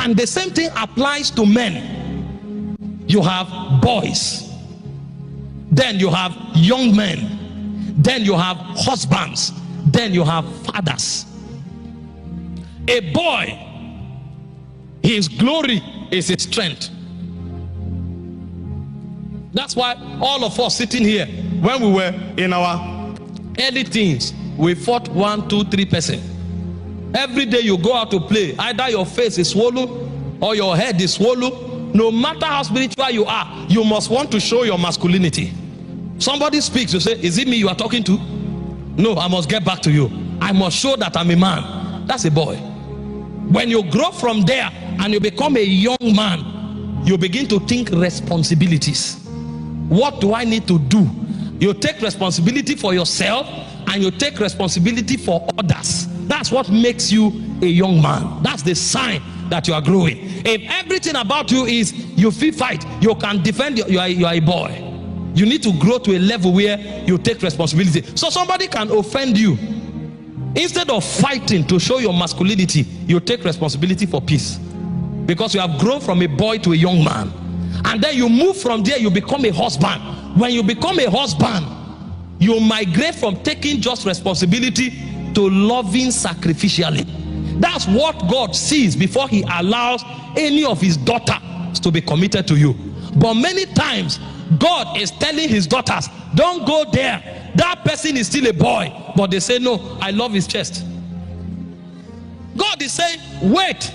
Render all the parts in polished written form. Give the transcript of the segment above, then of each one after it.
And the same thing applies to men. You have boys, then you have young men, then you have husbands, then you have fathers. A boy, his glory is his strength. That's why all of us sitting here, when we were in our early teens, we fought 1, 2, 3 person. Every day you go out to play, either your face is swollen or your head is swollen. No matter how spiritual you are, you must want to show your masculinity. Somebody speaks, you say, is it me you are talking to? No, I must get back to you. I must show that I'm a man. That's a boy. When you grow from there and you become a young man, you begin to think responsibilities. What do I need to do? You take responsibility for yourself and you take responsibility for others. That's what makes you a young man. That's the sign that you are growing. If everything about you is you feel fight, you can defend, you are a boy. You need to grow to a level where you take responsibility. So somebody can offend you. Instead of fighting to show your masculinity, you take responsibility for peace. Because you have grown from a boy to a young man. And then you move from there, you become a husband. When you become a husband, you migrate from taking just responsibility to loving sacrificially. That's what God sees before he allows any of his daughters to be committed to you. But many times, God is telling his daughters, don't go there. That person is still a boy. But they say, no, I love his chest. God is saying, wait,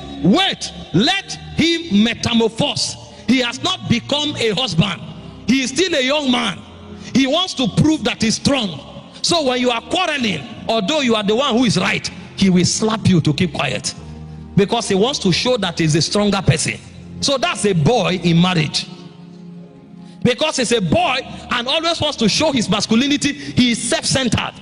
let him metamorphose. He has not become a husband. He is still a young man. He wants to prove that he's strong. So when you are quarreling, although you are the one who is right, he will slap you to keep quiet. Because he wants to show that he's a stronger person. So that's a boy in marriage. Because he's a boy and always wants to show his masculinity, he is self-centered.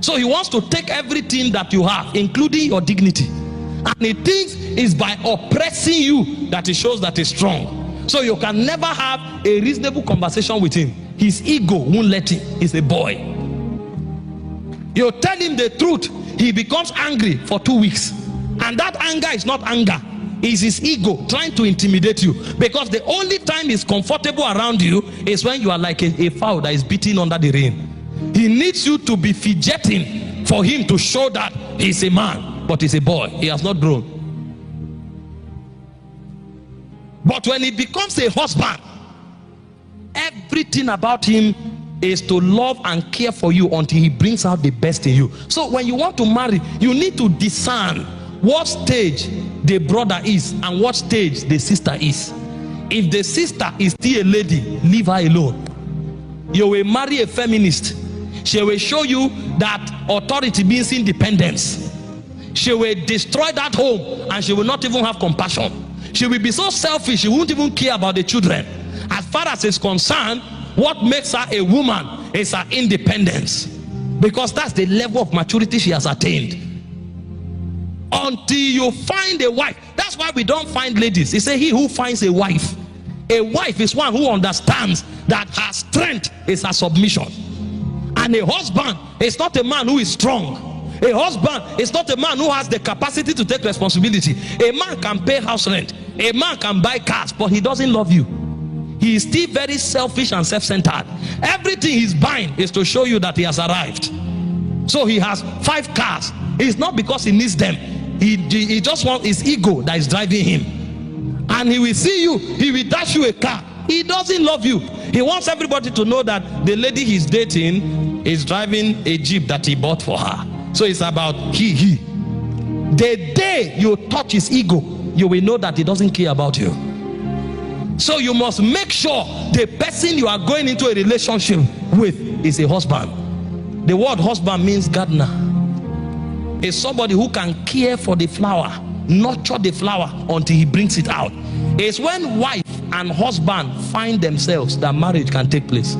So he wants to take everything that you have, including your dignity. And he thinks it's by oppressing you that he shows that he's strong. So you can never have a reasonable conversation with him. His ego won't let him. He's a boy. You tell him the truth, he becomes angry for 2 weeks. And that anger is not anger. It's his ego trying to intimidate you. Because the only time he's comfortable around you is when you are like a fowl that is beating under the rain. He needs you to be fidgeting for him to show that he's a man, but he's a boy. He has not grown. But when he becomes a husband, everything about him is to love and care for you until he brings out the best in you. So when you want to marry, you need to discern what stage the brother is and what stage the sister is. If the sister is still a lady, leave her alone. You will marry a feminist. She will show you that authority means independence. She will destroy that home and she will not even have compassion. She will be so selfish, she won't even care about the children. As far as it's concerned, what makes her a woman is her independence. Because that's the level of maturity she has attained. Until you find a wife. That's why we don't find ladies. They say he who finds a wife. A wife is one who understands that her strength is her submission. And a husband is not a man who is strong. A husband is not a man who has the capacity to take responsibility. A man can pay house rent. A man can buy cars, but he doesn't love you. He is still very selfish and self-centered. Everything he's buying is to show you that he has arrived. So he has 5 cars. It's not because he needs them. He just wants his ego that is driving him. And he will see you, he will dash you a car. He doesn't love you. He wants everybody to know that the lady he's dating is driving a Jeep that he bought for her. So it's about he. The day you touch his ego, you will know that he doesn't care about you. So you must make sure the person you are going into a relationship with is a husband. The word husband means gardener. It's somebody who can care for the flower, nurture the flower until he brings it out. It's when wife and husband find themselves that marriage can take place.